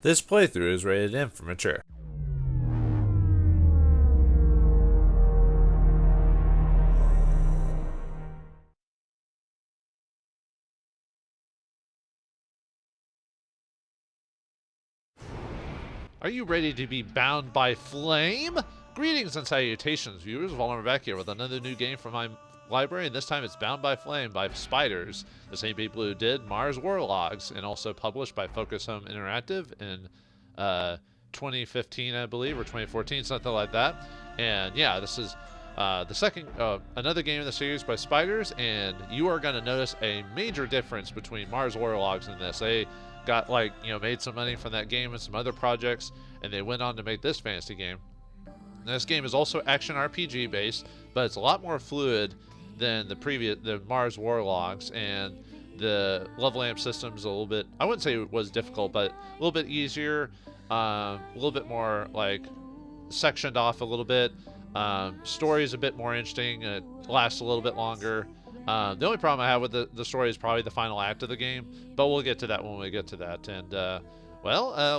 This playthrough is rated M for mature. Are you ready to be bound by flame? Greetings and salutations, viewers. Vauldemare back here with another new game from my library, and this time it's Bound by Flame by Spiders, the same people who did Mars Warlogs, and also published by Focus Home Interactive in 2015, I believe, or 2014, something like that. And yeah, this is the second, another game in the series by Spiders, and you are going to notice a major difference between Mars Warlogs and this. They got, like, made some money from that game and some other projects, and they went on to make this fantasy game. Now, this game is also action RPG based, but it's a lot more fluid than the Mars Warlogs, and the level amp system's a little bit, I wouldn't say it was difficult, but a little bit easier, a little bit more like sectioned off a little bit. Story is a bit more interesting, and it lasts a little bit longer. The only problem I have with the story is probably the final act of the game, but we'll get to that when we get to that. And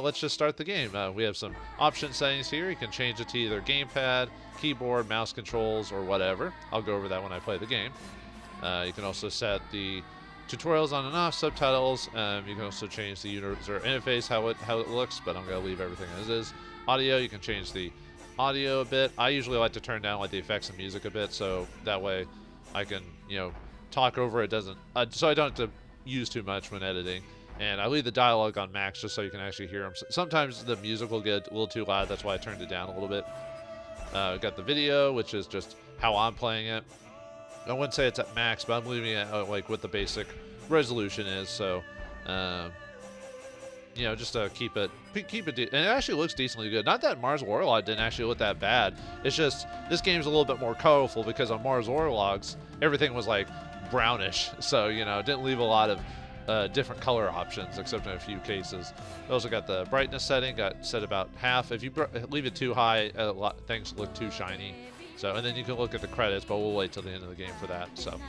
let's just start the game. We have some option settings here. You can change it to either gamepad, keyboard, mouse controls, or whatever. I'll go over that when I play the game. You can also set the tutorials on and off, subtitles. You can also change the user interface, how it looks, but I'm going to leave everything as is. Audio, you can change the audio a bit. I usually like to turn down the effects and music a bit, so that way I can, talk over it, so I don't have to use too much when editing. And I leave the dialogue on max just so you can actually hear them. Sometimes the music will get a little too loud, that's why I turned it down a little bit. Got the video, which is just how I'm playing it. I wouldn't say it's at max, but I'm leaving it like what the basic resolution is. So, just to keep it, and it actually looks decently good. Not that Mars Warlog didn't actually look that bad. It's just this game's a little bit more colorful because on Mars Warlogs everything was like brownish, so it didn't leave a lot of different color options except in a few cases. I also got the brightness setting, got set about half. If you leave it too high, things look too shiny. So, and then you can look at the credits, but we'll wait till the end of the game for that. So,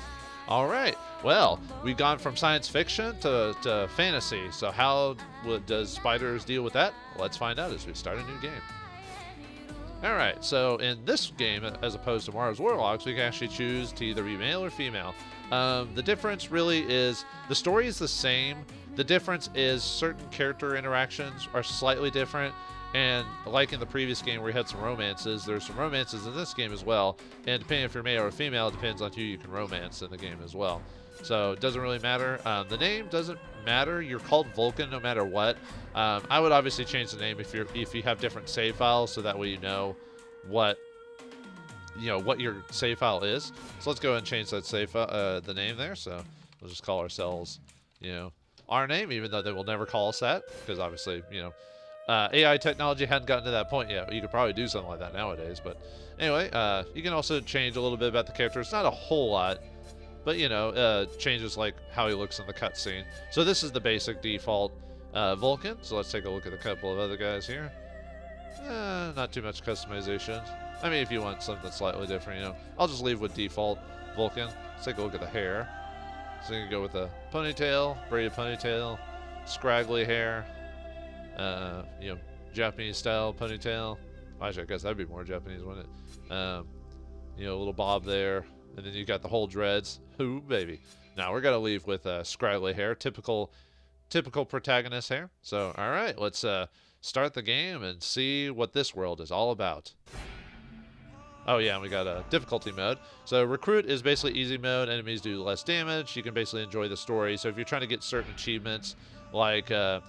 all right. Well, we've gone from science fiction to fantasy. So how does Spiders deal with that? Let's find out as we start a new game. All right. So in this game, as opposed to Mars Warlogs, we can actually choose to either be male or female. The difference really is the story is the same. The difference is certain character interactions are slightly different. And like in the previous game where we had some romances, there's some romances in this game as well. And depending if you're male or female, it depends on who you can romance in the game as well. So it doesn't really matter. The name doesn't matter. You're called Vulcan no matter what. I would obviously change the name if you have different save files, so that way you know what your save file is. So let's go ahead and change that the name there. So we'll just call ourselves our name, even though they will never call us that, because obviously AI technology hadn't gotten to that point yet. You could probably do something like that nowadays. But anyway, you can also change a little bit about the character. It's not a whole lot, but changes like how he looks in the cutscene. So this is the basic default Vulcan. So let's take a look at a couple of other guys here. Not too much customization. I mean, if you want something slightly different, I'll just leave with default Vulcan. Let's take a look at the hair. So you can go with a ponytail, braided ponytail, scraggly hair. Japanese style ponytail. Actually, I guess that'd be more Japanese, wouldn't it? A little bob there, and then you got the whole dreads. Ooh, baby. Now we're gonna leave with scraggly hair, typical protagonist hair. So, all right, let's start the game and see what this world is all about. Oh yeah, and we got a difficulty mode. So recruit is basically easy mode. Enemies do less damage. You can basically enjoy the story. So if you're trying to get certain achievements, like a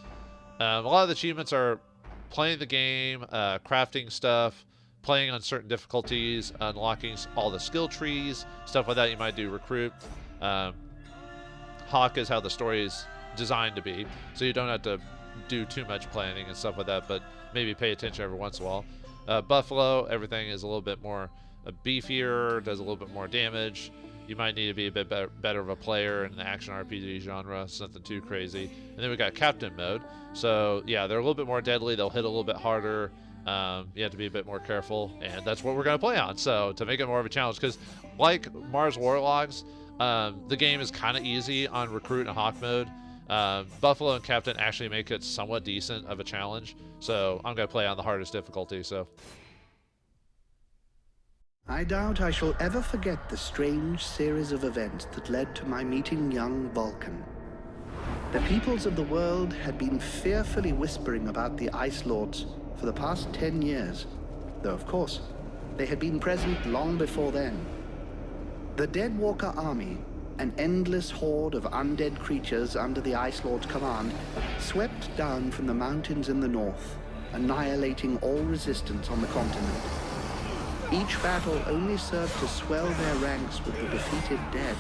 lot of the achievements are playing the game, crafting stuff, playing on certain difficulties, unlocking all the skill trees, stuff like that. You might do recruit. Hawk is how the story is designed to be, so you don't have to do too much planning and stuff like that, but maybe pay attention every once in a while. Buffalo, everything is a little bit more beefier, does a little bit more damage. You might need to be a bit better of a player in the action RPG genre, something too crazy. And then we got Captain mode. So yeah, they're a little bit more deadly. They'll hit a little bit harder. You have to be a bit more careful, and that's what we're going to play on. So to make it more of a challenge, because like Mars Warlogs, the game is kind of easy on Recruit and Hawk mode. Buffalo and Captain actually make it somewhat decent of a challenge, so I'm going to play on the hardest difficulty. So I doubt I shall ever forget the strange series of events that led to my meeting young Vulcan. The peoples of the world had been fearfully whispering about the Ice Lords for the past 10 years, though of course, they had been present long before then. The Deadwalker army, an endless horde of undead creatures under the Ice Lord's command, swept down from the mountains in the north, annihilating all resistance on the continent. Each battle only served to swell their ranks with the defeated dead,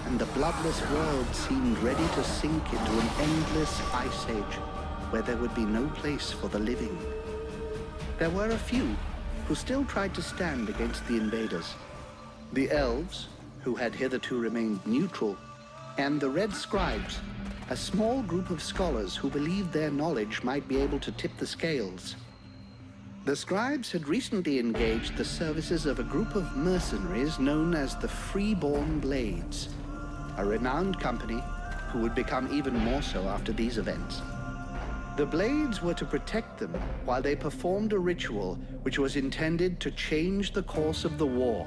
and the bloodless world seemed ready to sink into an endless ice age where there would be no place for the living. There were a few who still tried to stand against the invaders. The elves, who had hitherto remained neutral, and the red scribes, a small group of scholars who believed their knowledge might be able to tip the scales. The scribes had recently engaged the services of a group of mercenaries known as the Freeborn Blades, a renowned company who would become even more so after these events. The Blades were to protect them while they performed a ritual which was intended to change the course of the war.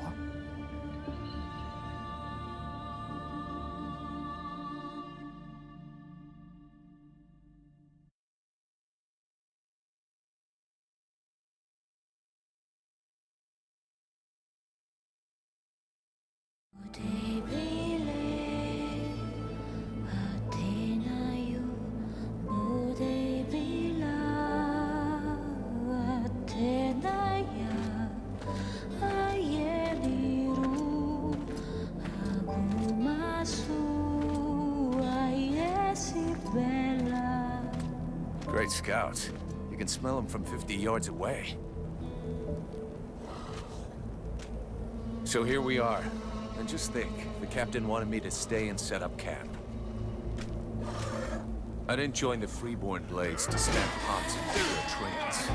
Great scouts. You can smell them from 50 yards away. So here we are. And just think, the captain wanted me to stay and set up camp. I didn't join the Freeborn Blades to stand pots and do their trains.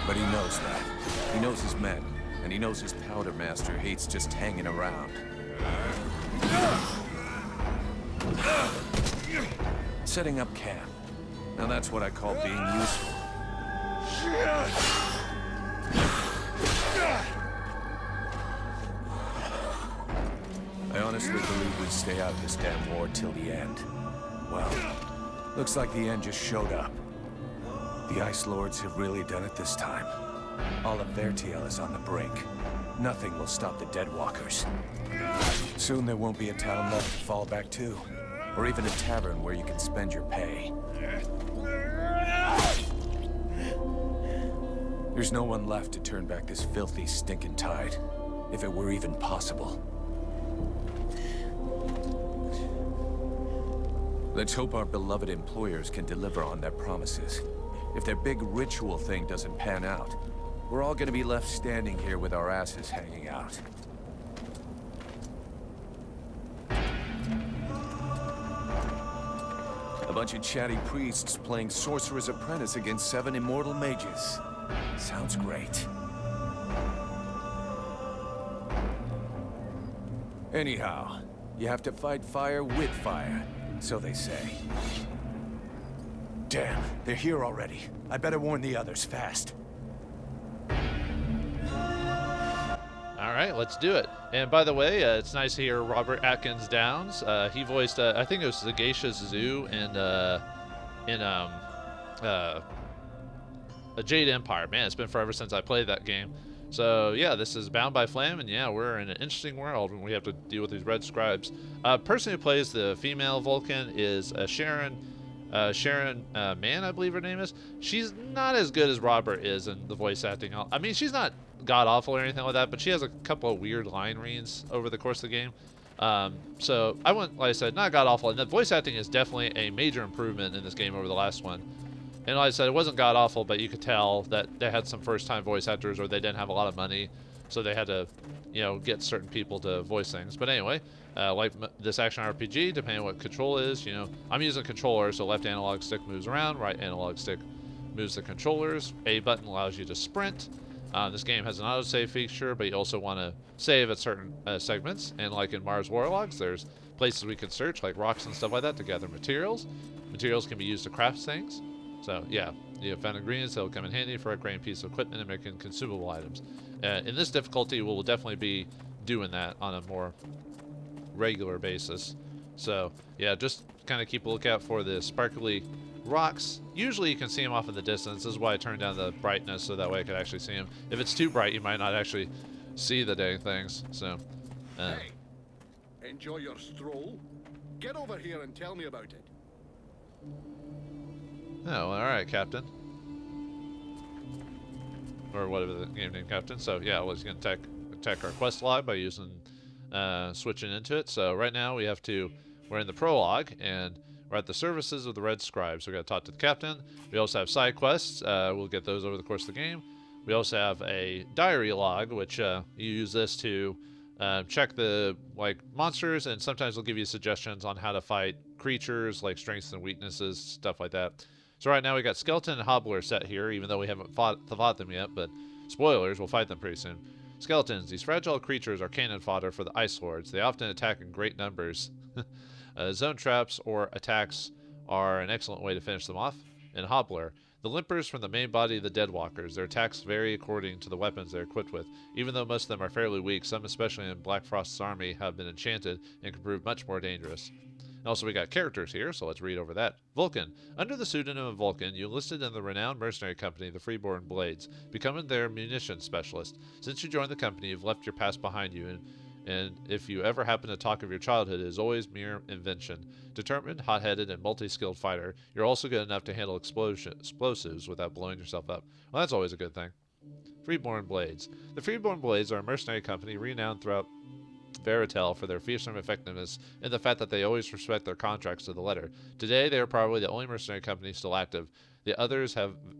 But he knows that. He knows his men, and he knows his powder master hates just hanging around. Setting up camp. Now that's what I call being useful. I honestly believe we'd stay out of this damn war till the end. Well, looks like the end just showed up. The Ice Lords have really done it this time. All of Vertiel is on the brink. Nothing will stop the Deadwalkers. Soon there won't be a town left to fall back to, or even a tavern where you can spend your pay. There's no one left to turn back this filthy, stinking tide, if it were even possible. Let's hope our beloved employers can deliver on their promises. If their big ritual thing doesn't pan out, we're all gonna be left standing here with our asses hanging out. A bunch of chatty priests playing Sorcerer's Apprentice against 7 immortal mages. Sounds great. Anyhow, you have to fight fire with fire, so they say. Damn, they're here already. I better warn the others fast. all right, let's do it. And by the way, it's nice to hear Robert Atkins Downs. He voiced, I think it was Sagacious Zoo in a Jade Empire. Man, it's been forever since I played that game. So yeah, this is Bound by Flame, and yeah, we're in an interesting world when we have to deal with these red scribes. Person who plays the female Vulcan is Sharon Mann, I believe her name is. She's not as good as Robert is in the voice acting. I mean, she's not god awful or anything like that, but she has a couple of weird line reads over the course of the game. So I wouldn't, like I said, not god awful, and the voice acting is definitely a major improvement in this game over the last one. And like I said, it wasn't god awful, but you could tell that they had some first-time voice actors, or they didn't have a lot of money, so they had to, you know, get certain people to voice things. But anyway, like this action RPG, depending on what control is, you know, I'm using a controller, so left analog stick moves around, right analog stick moves the controllers. A button allows you to sprint. This game has an autosave feature, but you also want to save at certain segments. And like in Mars Warlogs, there's places we can search, like rocks and stuff like that, to gather materials. Materials can be used to craft things. So yeah, you have found ingredients that will come in handy for upgrading a piece of equipment and making consumable items. In this difficulty, we'll definitely be doing that on a more regular basis. So yeah, just kind of keep a lookout for the sparkly rocks. Usually you can see them off in the distance. This is why I turned down the brightness, so that way I could actually see them. If it's too bright, you might not actually see the dang things. So Hey, enjoy your stroll. Get over here and tell me about it. oh, all right, Captain, or whatever the game name, Captain. So yeah, I was gonna attack our quest log by using switching into it. So right now we're in the prologue, and we're at the services of the Red Scribes. So we got to talk to the captain. We also have side quests. We'll get those over the course of the game. We also have a diary log, which you use this to check the monsters, and sometimes it'll give you suggestions on how to fight creatures, like strengths and weaknesses, stuff like that. So right now we got Skeleton and Hobbler set here, even though we haven't fought them yet, but spoilers, we'll fight them pretty soon. Skeletons. These fragile creatures are cannon fodder for the Ice Lords. They often attack in great numbers. Zone traps or attacks are an excellent way to finish them off. And Hobbler. The limpers from the main body of the deathwalkers. Their attacks vary according to the weapons they're equipped with. Even though most of them are fairly weak, some, especially in Black Frost's army, have been enchanted and can prove much more dangerous. And also, we got characters here, so let's read over that. Vulcan. Under the pseudonym of Vulcan, you enlisted in the renowned mercenary company, the Freeborn Blades, becoming their munitions specialist. Since you joined the company, you've left your past behind you, and if you ever happen to talk of your childhood, it is always mere invention. Determined, hot-headed, and multi-skilled fighter, you're also good enough to handle explosives without blowing yourself up. Well, that's always a good thing. Freeborn Blades. The Freeborn Blades are a mercenary company renowned throughout Veritel for their fearsome effectiveness and the fact that they always respect their contracts to the letter. Today, they are probably the only mercenary company still active. The others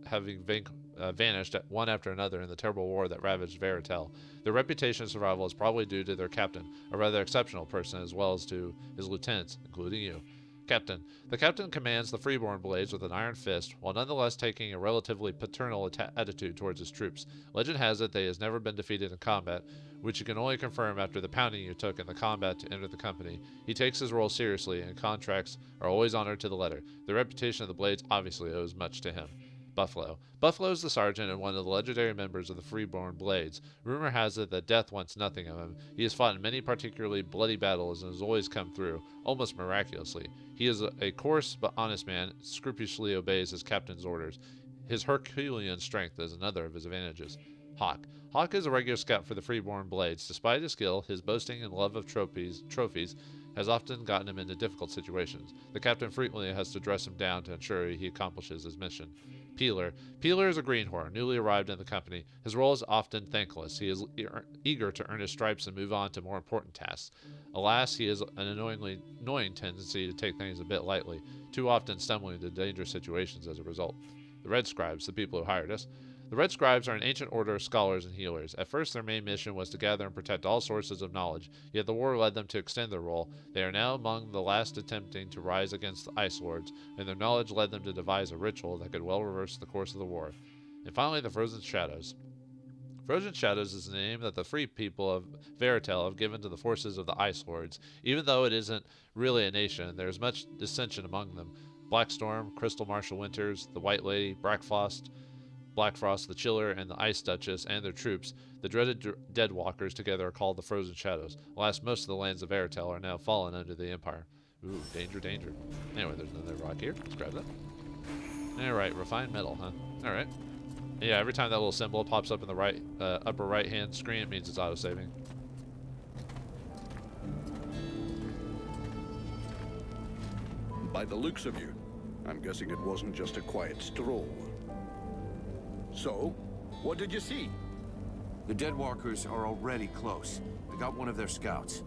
having vanished one after another in the terrible war that ravaged Veritel. Their reputation of survival is probably due to their captain, a rather exceptional person, as well as to his lieutenants, including you. Captain. The captain commands the Freeborn Blades with an iron fist, while nonetheless taking a relatively paternal attitude towards his troops. Legend has it that he has never been defeated in combat, which you can only confirm after the pounding you took in the combat to enter the company. He takes his role seriously, and contracts are always honored to the letter. The reputation of the Blades obviously owes much to him. Buffalo. Buffalo is the sergeant and one of the legendary members of the Freeborn Blades. Rumor has it that death wants nothing of him. He has fought in many particularly bloody battles and has always come through, almost miraculously. He is a coarse but honest man, scrupulously obeys his captain's orders. His Herculean strength is another of his advantages. Hawk. Hawk is a regular scout for the Freeborn Blades. Despite his skill, his boasting and love of trophies has often gotten him into difficult situations. The captain frequently has to dress him down to ensure he accomplishes his mission. Peeler. Peeler is a greenhorn, newly arrived in the company. His role is often thankless. He is eager to earn his stripes and move on to more important tasks. Alas, he has an annoying tendency to take things a bit lightly, too often stumbling into dangerous situations as a result. The Red Scribes, the people who hired us. The Red Scribes are an ancient order of scholars and healers. At first, their main mission was to gather and protect all sources of knowledge, yet the war led them to extend their role. They are now among the last attempting to rise against the Ice Lords, and their knowledge led them to devise a ritual that could well reverse the course of the war. And finally, the Frozen Shadows. Frozen Shadows is the name that the free people of Veritel have given to the forces of the Ice Lords. Even though it isn't really a nation, there is much dissension among them. Blackstorm, Crystal Marshal Winters, the White Lady, Black Frost, the Chiller, and the Ice Duchess and their troops, the dreaded Deadwalkers, together are called the Frozen Shadows. Alas, most of the lands of Veritel are now fallen under the Empire. Ooh, danger, danger. Anyway, there's another rock here. Let's grab that. Alright, refined metal, huh? Alright. Yeah, every time that little symbol pops up in the upper right-hand screen, it means it's auto-saving. By the looks of you, I'm guessing it wasn't just a quiet stroll. So, what did you see? The Deadwalkers are already close. I got one of their scouts.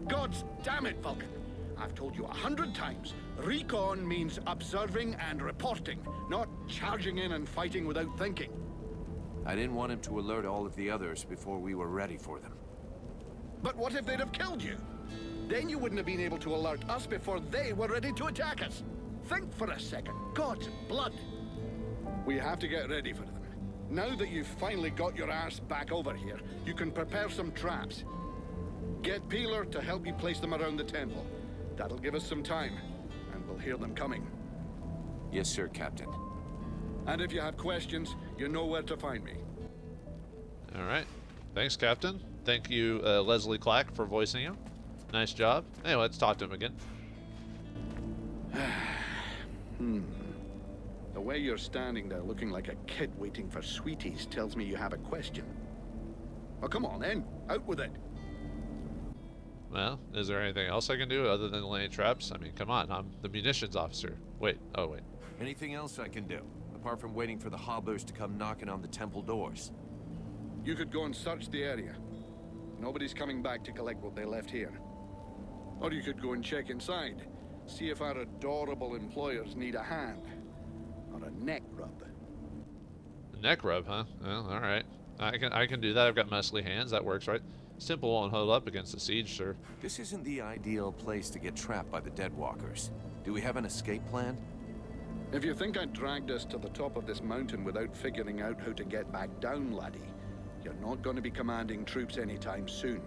Gods damn it, Vulcan! I've told you 100 times, recon means observing and reporting, not charging in and fighting without thinking. I didn't want him to alert all of the others before we were ready for them. But what if they'd have killed you? Then you wouldn't have been able to alert us before they were ready to attack us. Think for a second. God's blood. We have to get ready for them. Now that you've finally got your ass back over here, you can prepare some traps. Get Peeler to help you place them around the temple. That'll give us some time, and we'll hear them coming. Yes, sir, Captain. And if you have questions, you know where to find me. All right. Thanks, Captain. Thank you, Leslie Clack, for voicing him. Nice job. Anyway, let's talk to him again. The way you're standing there looking like a kid waiting for sweeties tells me you have a question. Oh, come on then. Out with it. Well, is there anything else I can do other than laying traps? I mean, come on. I'm the munitions officer. Wait. Oh, wait. Anything else I can do, apart from waiting for the hobblers to come knocking on the temple doors? You could go and search the area. Nobody's coming back to collect what they left here. Or you could go and check inside. See if our adorable employers need a hand. Or a neck rub. A neck rub, huh? Well, all right. I can do that. I've got muscly hands. That works, right? Simple won't hold up against the siege, sir. This isn't the ideal place to get trapped by the deadwalkers. Do we have an escape plan? If you think I dragged us to the top of this mountain without figuring out how to get back down, laddie, you're not going to be commanding troops anytime soon.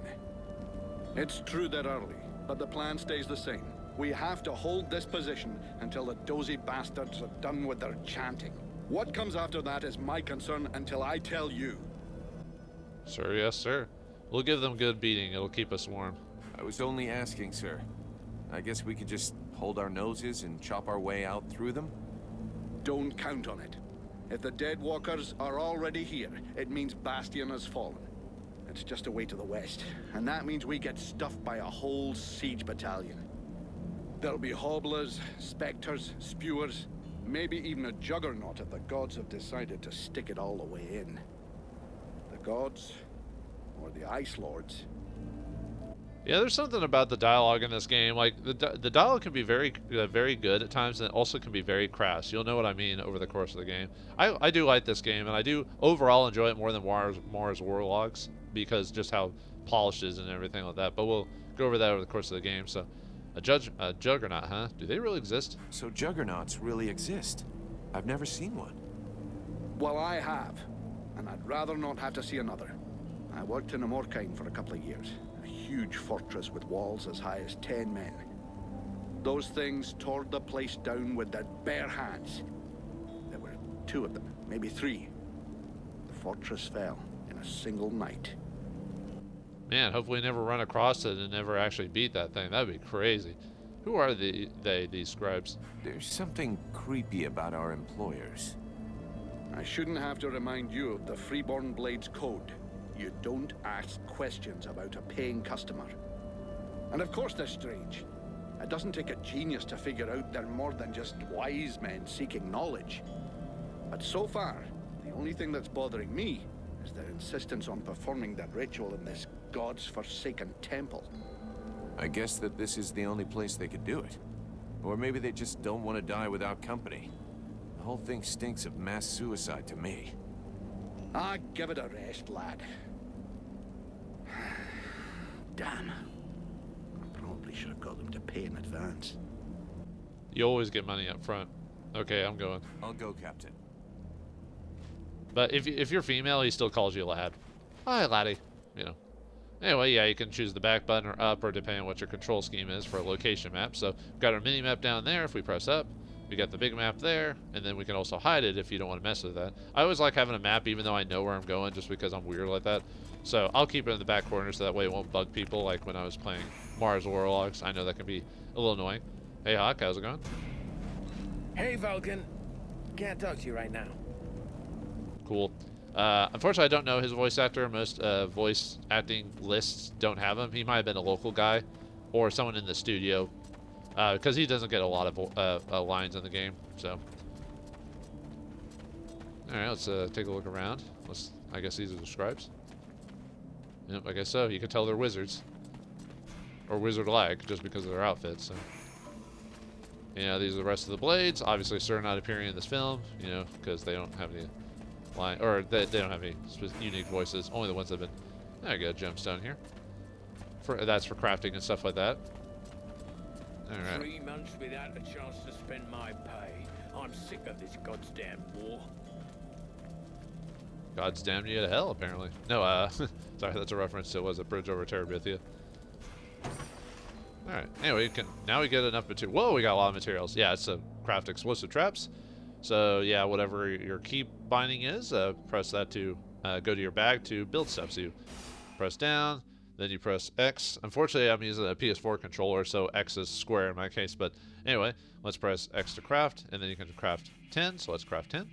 It's true they're early, but the plan stays the same. We have to hold this position until the dozy bastards are done with their chanting. What comes after that is my concern until I tell you. Sir, yes, sir. We'll give them good beating. It'll keep us warm. I was only asking, sir. I guess we could just hold our noses and chop our way out through them? Don't count on it. If the deadwalkers are already here, it means Bastion has fallen. It's just away to the west, and that means we get stuffed by a whole siege battalion. There'll be hobblers, specters, spewers, maybe even a juggernaut if the gods have decided to stick it all the way in. The gods, or the Ice Lords. Yeah, there's something about the dialogue in this game. Like, the dialogue can be very good at times, and it also can be very crass. You'll know what I mean over the course of the game. I do like this game, and I do overall enjoy it more than Mars Warlogs, because just how polished it is and everything like that. But we'll go over that over the course of the game. So, a juggernaut, huh? Do they really exist? So juggernauts really exist? I've never seen one. Well, I have, and I'd rather not have to see another. I worked in Amorkine for a couple of years. A huge fortress with walls as high as 10 men. Those things tore the place down with their bare hands. There were 2 of them, maybe 3. The fortress fell in a single night. Man, hopefully we never run across it and never actually beat that thing. That'd be crazy. Who are these scribes? There's something creepy about our employers. I shouldn't have to remind you of the Freeborn Blades Code. You don't ask questions about a paying customer. And of course they're strange. It doesn't take a genius to figure out they're more than just wise men seeking knowledge. But so far, the only thing that's bothering me is their insistence on performing that ritual in this god's forsaken temple. I guess that this is the only place they could do it. Or maybe they just don't want to die without company. The whole thing stinks of mass suicide to me. Ah, give it a rest, lad. Damn. I probably should have got them to pay in advance. You always get money up front. Okay, I'm going. I'll go, Captain. But if you're female, he still calls you lad. Hi, laddie. You know. Anyway, yeah, you can choose the back button or up, or depending on what your control scheme is for a location map. So, we've got our mini map down there. If we press up, we got the big map there, and then we can also hide it if you don't want to mess with that. I always like having a map, even though I know where I'm going, just because I'm weird like that. So, I'll keep it in the back corner so that way it won't bug people, like when I was playing Mars Warlogs. I know that can be a little annoying. Hey, Hawk, how's it going? Hey, Vulcan. Can't talk to you right now. Cool. Unfortunately, I don't know his voice actor. Most voice acting lists don't have him. He might have been a local guy or someone in the studio because he doesn't get a lot of lines in the game. So, all right, let's take a look around. I guess these are the scribes. Yep, I guess so. You can tell they're wizards or wizard-like just because of their outfits. So, you know, these are the rest of the blades. Obviously, Sir not appearing in this film, you know, because they don't have any line, or they don't have any unique voices. Only the ones that have been. There you go, gemstone here. That's for crafting and stuff like that. All right. 3 months without a chance to spend my pay. I'm sick of this goddamn war. God's damn you to hell, apparently. No, sorry, that's a reference to, was it Bridge Over Terabithia? Alright, anyway, now we get enough material. Whoa, we got a lot of materials. Yeah, it's to craft explosive traps. So, yeah, whatever your key binding is, press that to go to your bag to build stuff. So you press down, then you press X. Unfortunately, I'm using a PS4 controller, so X is square in my case. But anyway, let's press X to craft, and then you can craft 10. So let's craft 10.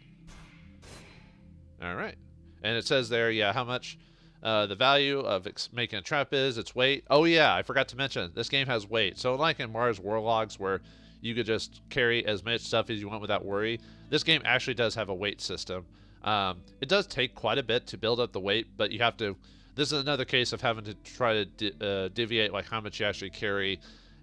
Alright. And it says there, yeah, how much the value of making a trap is, its weight. Oh yeah, I forgot to mention, this game has weight. So like in Mars Warlogs, where you could just carry as much stuff as you want without worry, this game actually does have a weight system. It does take quite a bit to build up the weight, but you have to, this is another case of having to try to deviate like how much you actually carry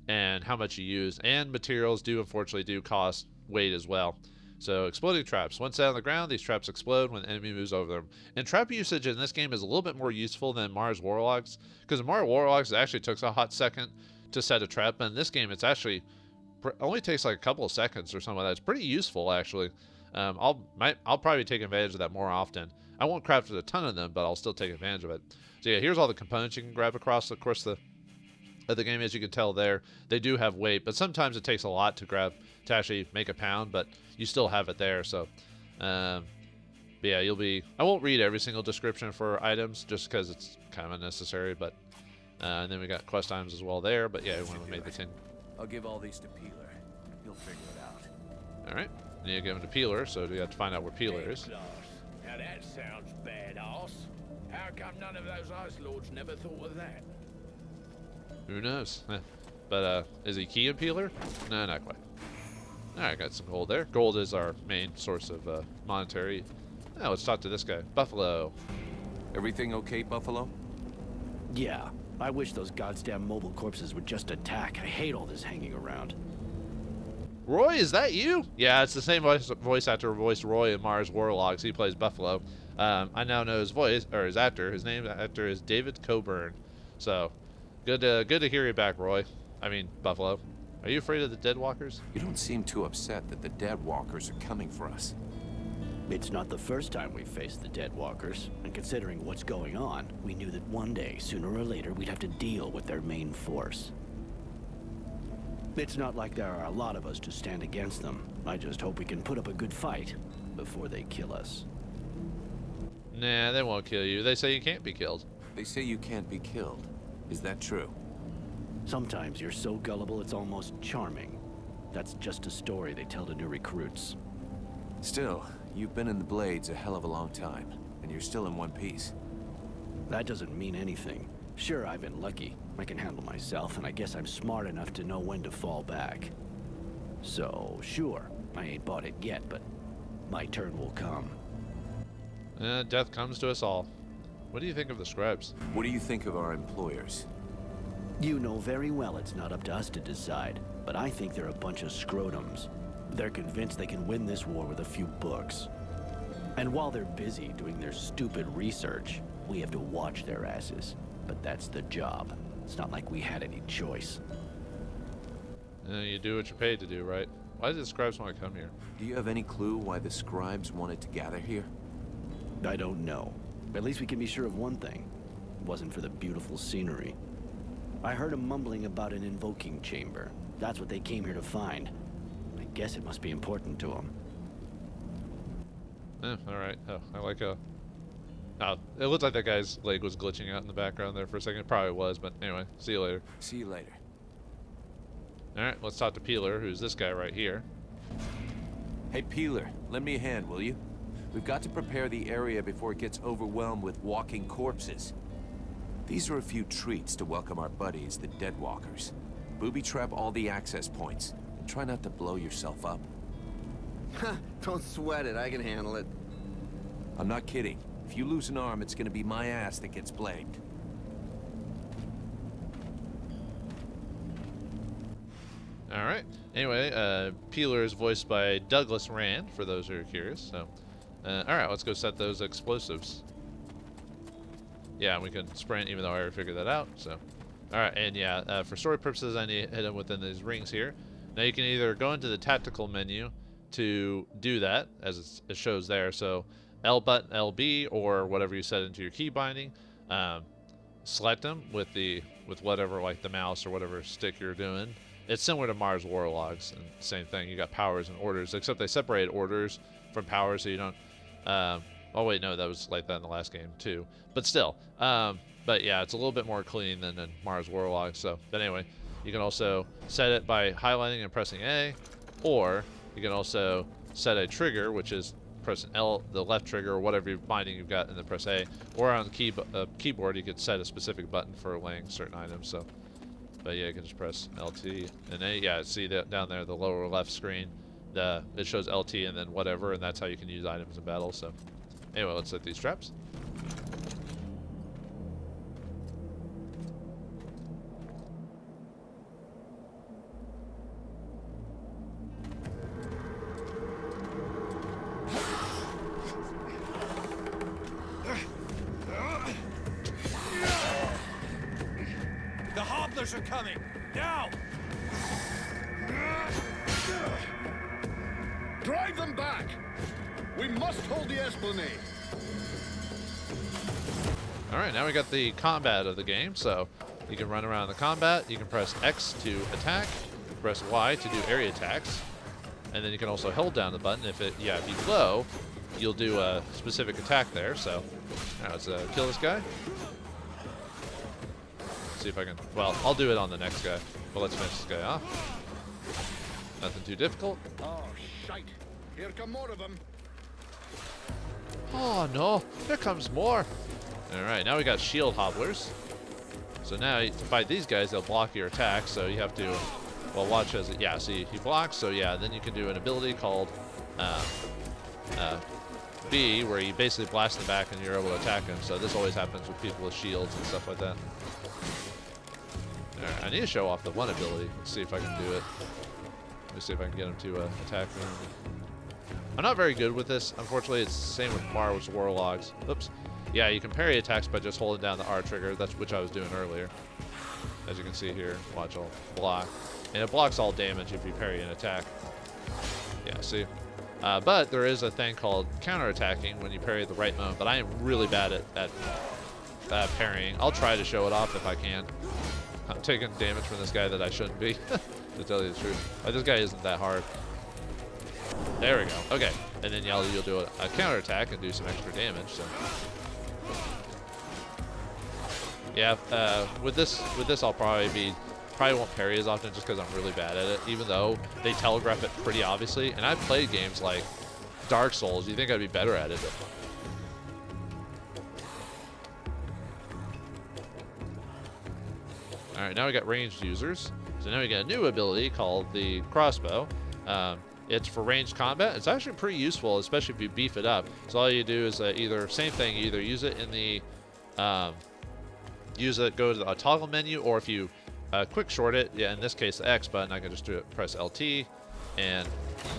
and how much you use. And materials do unfortunately cost weight as well. So, exploding traps. Once set on the ground, these traps explode when the enemy moves over them. And trap usage in this game is a little bit more useful than Mars Warlogs, because in Mars Warlogs, it actually took a hot second to set a trap, but in this game, it's actually only takes like a couple of seconds or something like that. It's pretty useful, actually. I'll probably take advantage of that more often. I won't craft a ton of them, but I'll still take advantage of it. So yeah, here's all the components you can grab across the course of the game. As you can tell there, they do have weight, but sometimes it takes a lot to grab to actually make a pound, but you still have it there. So but yeah, I won't read every single description for items just because it's kind of unnecessary, but and then we got quest items as well there. But yeah, when we made the 10. I'll give all these to Peeler. He'll figure it out. All right, then you give them to Peeler, so we have to find out where Peeler is. Now that sounds badass. How come none of those Ice Lords never thought of that? Who knows? But is he key in Peeler? No, not quite. Alright, got some gold there. Gold is our main source of monetary. Now let's talk to this guy. Buffalo. Everything okay, Buffalo? Yeah. I wish those goddamn mobile corpses would just attack. I hate all this hanging around. Roy, is that you? Yeah, it's the same voice actor who voiced Roy in Mars Warlogs. He plays Buffalo. I now know his voice, or his actor. His name actor is David Coburn. So, good to hear you back, Roy. I mean, Buffalo. Are you afraid of the deadwalkers? You don't seem too upset that the deadwalkers are coming for us. It's not the first time we've faced the deadwalkers, and considering what's going on, we knew that one day, sooner or later, we'd have to deal with their main force. It's not like there are a lot of us to stand against them. I just hope we can put up a good fight before they kill us. Nah, they won't kill you. They say you can't be killed. They say you can't be killed. Is that true? Sometimes you're so gullible it's almost charming. That's just a story they tell to new recruits. Still, you've been in the Blades a hell of a long time, and you're still in one piece. That doesn't mean anything. Sure, I've been lucky. I can handle myself, and I guess I'm smart enough to know when to fall back. So, sure, I ain't bought it yet, but my turn will come. Death comes to us all. What do you think of the scribes? What do you think of our employers? You know very well it's not up to us to decide, but I think they're a bunch of scrotums. They're convinced they can win this war with a few books. And while they're busy doing their stupid research, we have to watch their asses. But that's the job. It's not like we had any choice. You do what you're paid to do, right? Why did the scribes want to come here? Do you have any clue why the scribes wanted to gather here? I don't know. At least we can be sure of one thing. It wasn't for the beautiful scenery. I heard them mumbling about an invoking chamber. That's what they came here to find. I guess it must be important to them. Alright. Oh, I like a... Oh, it looked like that guy's leg was glitching out in the background there for a second. It probably was, but anyway, see you later. See you later. Alright, let's talk to Peeler, who's this guy right here. Hey, Peeler, lend me a hand, will you? We've got to prepare the area before it gets overwhelmed with walking corpses. These are a few treats to welcome our buddies, the deadwalkers. Booby trap all the access points, and try not to blow yourself up. Don't sweat it, I can handle it. I'm not kidding. If you lose an arm, it's gonna be my ass that gets blamed. Alright. Anyway, Peeler is voiced by Douglas Rand, for those who are curious. So, alright, let's go set those explosives. Yeah, we can sprint even though I already figured that out, so. Alright, and yeah, for story purposes, I need to hit them within these rings here. Now you can either go into the tactical menu to do that, as it shows there. So L button, LB, or whatever you set into your key binding. Select them with whatever, like the mouse or whatever stick you're doing. It's similar to Mars Warlogs, and same thing. You got powers and orders, except they separate orders from powers, so you don't. Oh wait, no, that was like that in the last game too. But still, but yeah, it's a little bit more clean than in Mars Warlogs. So, but anyway, you can also set it by highlighting and pressing A, or you can also set a trigger, which is pressing L, the left trigger, or whatever binding you've got, and then press A. Or on the keyboard, you could set a specific button for laying certain items. So, but yeah, you can just press LT and A. Yeah, see that down there, the lower left screen, it shows LT and then whatever, and that's how you can use items in battle. So, anyway, let's set these traps. The hobblers are coming! Now! Drive them back! We must hold the esplanade. Alright, now we got the combat of the game, so you can run around the combat, you can press X to attack, press Y to do area attacks, and then you can also hold down the button if you blow, you'll do a specific attack there. So now let's kill this guy. See if I can, well, I'll do it on the next guy, but let's finish this guy off. Nothing too difficult. Oh, shite. Here come more of them. Oh no, here comes more. Alright, now we got shield hobblers. So now to fight these guys, they'll block your attack, so you have to, well, watch as it, yeah, see, he blocks, so yeah, then you can do an ability called B, where you basically blast them back and you're able to attack them. So this always happens with people with shields and stuff like that. Alright, I need to show off the one ability. Let's see if I can do it. Let me see if I can get him to attack me. I'm not very good with this. Unfortunately, it's the same with Mars Warlogs. Oops. Yeah, you can parry attacks by just holding down the R trigger, which I was doing earlier. As you can see here, watch, I'll block. And it blocks all damage if you parry an attack. Yeah, see? But there is a thing called counterattacking when you parry at the right moment, but I am really bad at parrying. I'll try to show it off if I can. I'm taking damage from this guy that I shouldn't be, to tell you the truth. This guy isn't that hard. There we go. Okay, and then you'll do a counterattack and do some extra damage. So, yeah, with this I'll probably won't parry as often just because I'm really bad at it. Even though they telegraph it pretty obviously, and I've played games like Dark Souls. You think I'd be better at it? All right, now we got ranged users. So now we got a new ability called the crossbow. It's for ranged combat. It's actually pretty useful, especially if you beef it up. So all you do is either same thing. You either use it in the go to the toggle menu, or if you quick short it, yeah, in this case the X button, I can just do it. Press LT and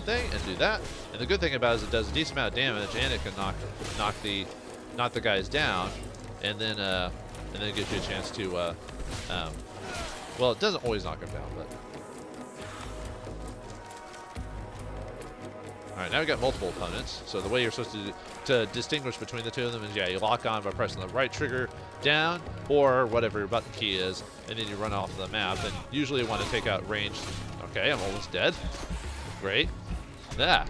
do that. And the good thing about it is it does a decent amount of damage, and it can knock the guys down, and then it gives you a chance to well, it doesn't always knock them down, but. All right, now we got multiple opponents. So the way you're supposed to distinguish between the two of them is, yeah, you lock on by pressing the right trigger down, or whatever your button key is, and then you run off the map. And usually you want to take out ranged. Okay, I'm almost dead. Great. Yeah.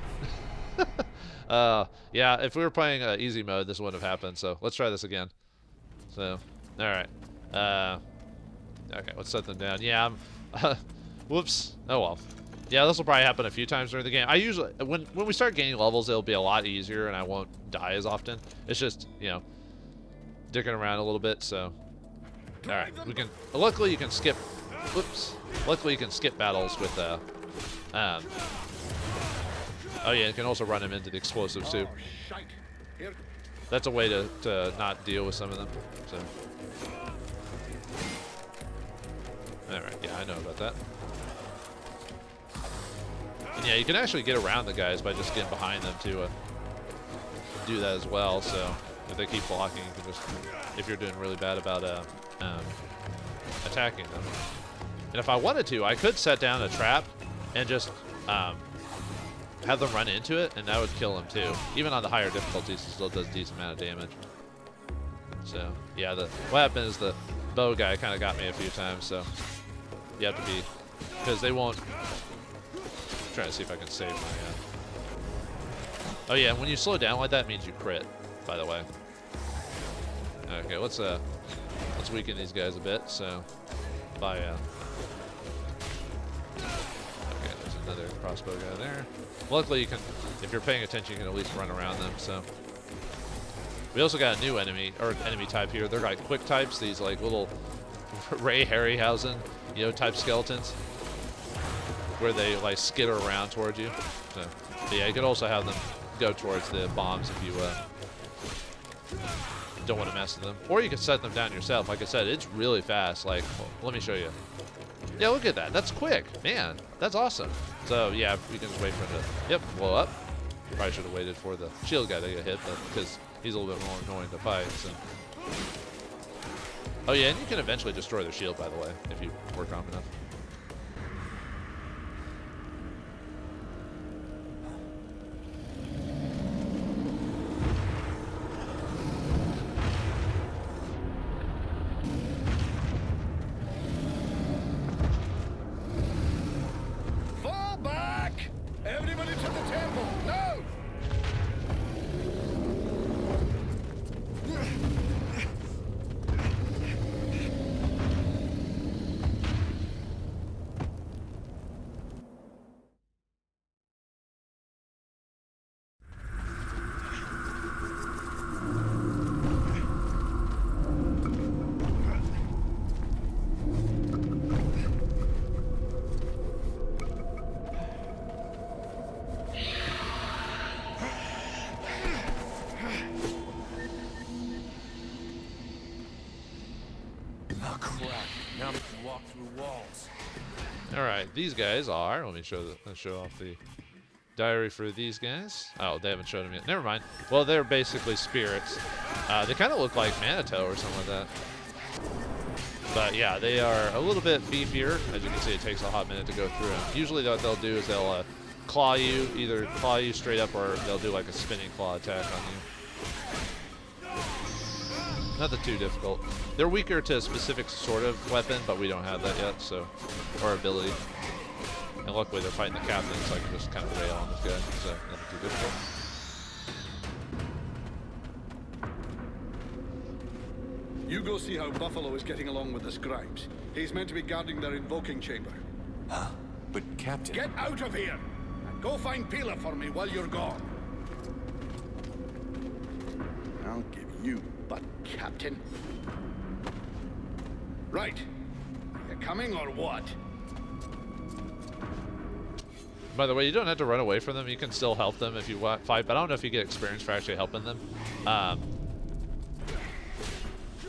Yeah, if we were playing easy mode, this wouldn't have happened. So let's try this again. So, all right. Okay, let's set them down. Yeah, whoops. Oh well. Yeah, this will probably happen a few times during the game. I usually, when we start gaining levels, it'll be a lot easier, and I won't die as often. It's just, you know, dicking around a little bit. So, all right, we can. Luckily, you can skip. Whoops. Luckily, you can skip battles with. Oh yeah, you can also run them into the explosives too. That's a way to not deal with some of them. So. Alright, yeah, I know about that. And yeah, you can actually get around the guys by just getting behind them to do that as well. So if they keep blocking, you can just, if you're doing really bad about attacking them. And if I wanted to, I could set down a trap and just have them run into it, and that would kill them too. Even on the higher difficulties, it still does a decent amount of damage. So yeah, what happened is the bow guy kind of got me a few times. So you have to be, because they won't. I'm trying to see if I can save my. Oh yeah, when you slow down like that, it means you crit. By the way. Okay, let's weaken these guys a bit. So by okay, there's another crossbow guy there. Luckily, you can, if you're paying attention, you can at least run around them. So we also got a new enemy type here. They're like quick types. These like little Ray Harryhausen, you know, type skeletons, where they like skitter around towards you. So but yeah, you could also have them go towards the bombs if you don't want to mess with them, or you can set them down yourself. Like I said, it's really fast. Like, let me show you. Yeah, look at that. That's quick, man. That's awesome. So yeah, you can just wait for him to, yep, blow up. Probably should have waited for the shield guy to get hit, but because he's a little bit more annoying to fight. So. Oh yeah, and you can eventually destroy their shield, by the way, if you work on enough. These guys are. Let me show off the diary for these guys. Oh, they haven't showed them yet. Never mind. Well, they're basically spirits. They kind of look like Manito or something like that. But yeah, they are a little bit beefier. As you can see, it takes a hot minute to go through them. Usually, what they'll do is they'll claw you, either claw you straight up, or they'll do like a spinning claw attack on you. Nothing too difficult. They're weaker to a specific sort of weapon, but we don't have that yet, so, or ability. And luckily they're fighting the captain, so I can just kind of rail on this guy, so nothing too difficult. You go see how Buffalo is getting along with the scribes. He's meant to be guarding their invoking chamber. Huh? But Captain... Get out of here! And go find Pila for me while you're gone. I'll give you butt, Captain. Right. Are you coming or what? By the way, you don't have to run away from them. You can still help them if you fight, but I don't know if you get experience for actually helping them.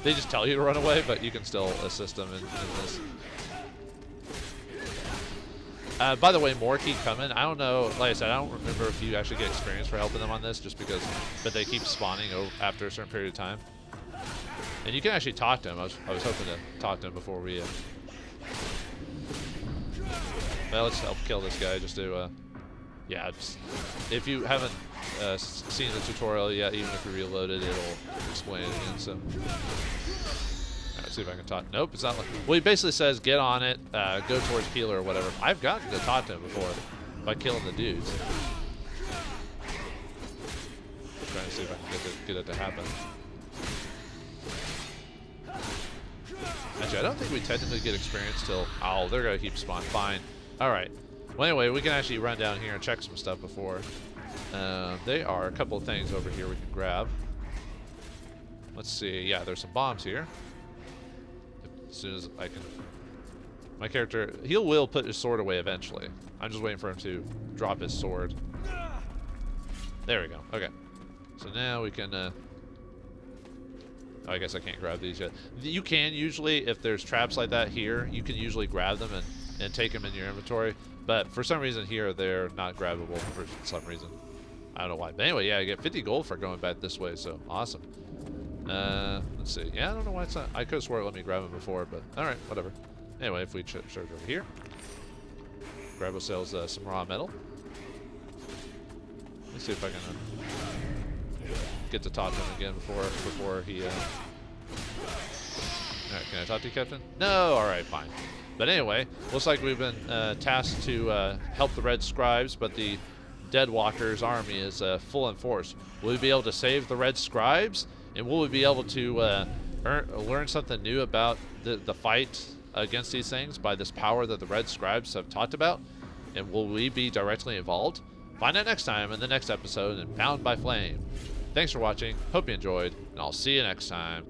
They just tell you to run away, but you can still assist them in this. By the way, more keep coming. I don't know, like I said, I don't remember if you actually get experience for helping them on this, just because, but they keep spawning after a certain period of time. And you can actually talk to him. I was hoping to talk to him before we... Well, let's help kill this guy just to... yeah, just, if you haven't seen the tutorial yet, even if you reload it, it'll explain it again, so... Alright, see if I can talk. Nope, it's not like... Well, he basically says, get on it, go towards Peeler or whatever. I've gotten to talk to him before by killing the dudes. I'm trying to see if I can get it to happen. Actually, I don't think we technically get experience till... Oh, they're going to keep spawning. Fine. Alright. Well, anyway, we can actually run down here and check some stuff before. There are a couple of things over here we can grab. Let's see. Yeah, there's some bombs here. As soon as I can... My character... He will put his sword away eventually. I'm just waiting for him to drop his sword. There we go. Okay. So now we can... Oh, I guess I can't grab these yet. You can usually, if there's traps like that here, you can usually grab them and take them in your inventory. But for some reason here, they're not grabbable for some reason. I don't know why. But anyway, yeah, I get 50 gold for going back this way, so awesome. Let's see. Yeah, I don't know why it's not. I could have swore it let me grab them before, but alright, whatever. Anyway, if we charge over here, grab ourselves some raw metal. Let me see if I can get to talk to him again before he. All right, can I talk to you, Captain? No. All right, fine. But anyway, looks like we've been tasked to help the Red Scribes, but the Deadwalkers army is full in force. Will we be able to save the Red Scribes? And will we be able to learn something new about the fight against these things by this power that the Red Scribes have talked about? And will we be directly involved? Find out next time in the next episode in Bound by Flame. Thanks for watching. Hope you enjoyed, and I'll see you next time.